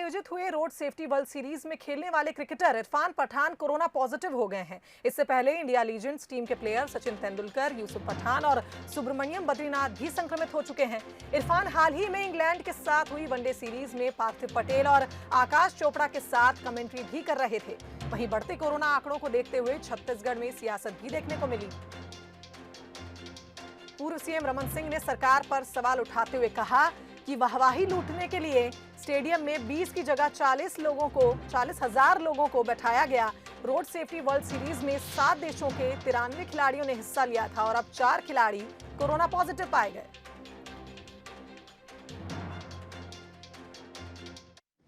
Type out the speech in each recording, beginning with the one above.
आयोजित हुए road safety world series में खेलने वाले cricketer Irfan Pathan corona positive हो गए हैं। इससे पहले इंडिया लीजेंड्स टीम के प्लेयर सचिन तेंदुलकर, यूसुफ पठान और सुब्रमण्यम बद्रीनाथ भी संक्रमित हो चुके हैं। इरफान हाल ही में इंग्लैंड के साथ हुई वनडे सीरीज में पार्थिव पटेल और आकाश चोपड़ा के साथ कमेंट्री भी कर रहे थे। वहीं बढ़ते कोरोना आंकड़ों को देखते हुए छत्तीसगढ़ में सियासत भी देखने को मिली। पूर्व सीएम रमन सिंह ने सरकार पर सवाल उठाते हुए कहा कि वाहवाही लूटने के लिए स्टेडियम में 20 की जगह 40,000 लोगों को बैठाया गया। रोड सेफ्टी वर्ल्ड सीरीज में 7 देशों के 93 खिलाड़ियों ने हिस्सा लिया था और अब 4 खिलाड़ी कोरोना पॉजिटिव पाए गए।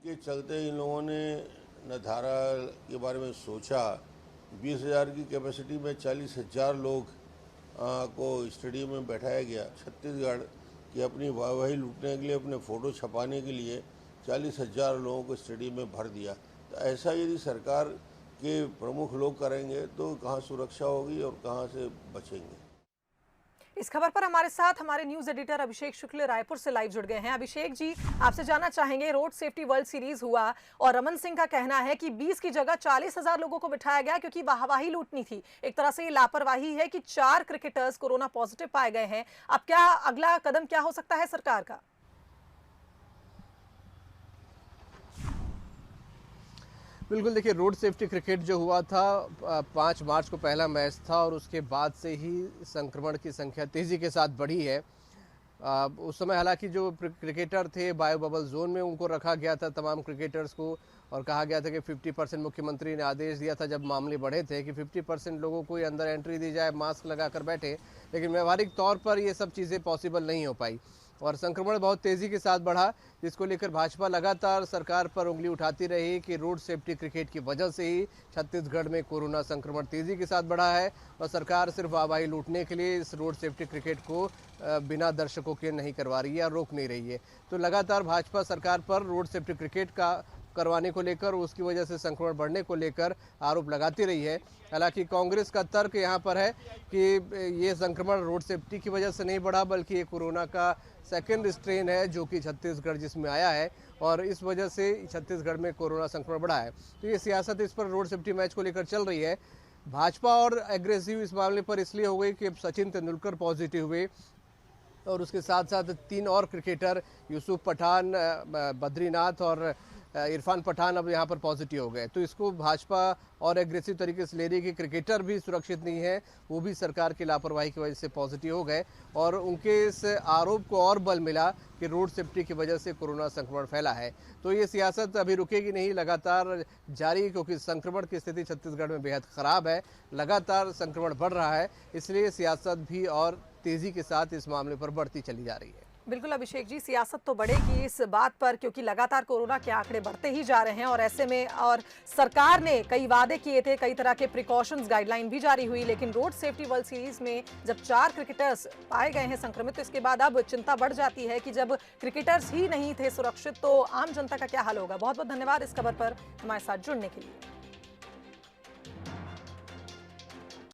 के चलते इन लोगों ने नधारा के बारे में सोचा। 20,000 की कैपेसिटी में 40,000 लोग को स्टेडियम में बैठाया गया। छत्तीसगढ़ की अपनी वाहवाही लूटने के लिए, अपने फ़ोटो छपाने के लिए 40,000 लोगों को स्टेडियम में भर दिया। तो ऐसा यदि सरकार के प्रमुख लोग करेंगे तो कहाँ सुरक्षा होगी और कहाँ से बचेंगे। इस खबर पर हमारे साथ हमारे न्यूज एडिटर अभिषेक शुक्ल रायपुर से लाइव जुड़ गए हैं। अभिषेक जी, आपसे जानना चाहेंगे, रोड सेफ्टी वर्ल्ड सीरीज हुआ और रमन सिंह का कहना है कि 20 की जगह 40,000 लोगों को बिठाया गया क्योंकि वाहवाही लूटनी थी। एक तरह से ये लापरवाही है कि 4 क्रिकेटर्स कोरोना पॉजिटिव पाए गए हैं। अब क्या अगला कदम क्या हो सकता है सरकार का? बिल्कुल, देखिए, रोड सेफ्टी क्रिकेट जो हुआ था 5 मार्च को पहला मैच था और उसके बाद से ही संक्रमण की संख्या तेज़ी के साथ बढ़ी है। उस समय हालांकि जो क्रिकेटर थे बायो बबल जोन में उनको रखा गया था, तमाम क्रिकेटर्स को, और कहा गया था कि 50% मुख्यमंत्री ने आदेश दिया था जब मामले बढ़े थे कि 50% लोगों को ही अंदर एंट्री दी जाए, मास्क लगाकर बैठे। लेकिन व्यवहारिक तौर पर ये सब चीज़ें पॉसिबल नहीं हो पाई और संक्रमण बहुत तेज़ी के साथ बढ़ा, जिसको लेकर भाजपा लगातार सरकार पर उंगली उठाती रही कि रोड सेफ्टी क्रिकेट की वजह से ही छत्तीसगढ़ में कोरोना संक्रमण तेज़ी के साथ बढ़ा है और सरकार सिर्फ वाहवाही लूटने के लिए इस रोड सेफ्टी क्रिकेट को बिना दर्शकों के नहीं करवा रही है या रोक नहीं रही है। तो लगातार भाजपा सरकार पर रोड सेफ्टी क्रिकेट का करवाने को लेकर, उसकी वजह से संक्रमण बढ़ने को लेकर आरोप लगाती रही है। हालांकि कांग्रेस का तर्क यहाँ पर है कि ये संक्रमण रोड सेफ्टी की वजह से नहीं बढ़ा, बल्कि ये कोरोना का सेकंड स्ट्रेन है जो कि छत्तीसगढ़ जिसमें आया है और इस वजह से छत्तीसगढ़ में कोरोना संक्रमण बढ़ा है। तो ये सियासत इस पर रोड सेफ्टी मैच को लेकर चल रही है। भाजपा और एग्रेसिव इस मामले पर इसलिए हो गई कि सचिन तेंदुलकर पॉजिटिव हुए और उसके साथ साथ 3 और क्रिकेटर यूसुफ पठान, बद्रीनाथ और इरफान पठान अब यहाँ पर पॉजिटिव हो गए। तो इसको भाजपा और एग्रेसिव तरीके से ले रही है कि क्रिकेटर भी सुरक्षित नहीं है, वो भी सरकार की लापरवाही की वजह से पॉजिटिव हो गए और उनके इस आरोप को और बल मिला कि रोड सेफ्टी की वजह से कोरोना संक्रमण फैला है। तो ये सियासत अभी रुकेगी नहीं, लगातार जारी, क्योंकि संक्रमण की स्थिति छत्तीसगढ़ में बेहद ख़राब है, लगातार संक्रमण बढ़ रहा है, इसलिए सियासत भी और तेज़ी के साथ इस मामले पर बढ़ती चली जा रही है। बिल्कुल अभिषेक जी, सियासत तो बढ़ेगी इस बात पर क्योंकि लगातार कोरोना के आंकड़े बढ़ते ही जा रहे हैं और ऐसे में और सरकार ने कई वादे किए थे, कई तरह के प्रिकॉशंस गाइडलाइन भी जारी हुई, लेकिन रोड सेफ्टी वर्ल्ड सीरीज में जब 4 क्रिकेटर्स पाए गए हैं संक्रमित, तो इसके बाद अब चिंता बढ़ जाती है कि जब क्रिकेटर्स ही नहीं थे सुरक्षित तो आम जनता का क्या हाल होगा। बहुत बहुत धन्यवाद इस खबर पर हमारे साथ जुड़ने के लिए।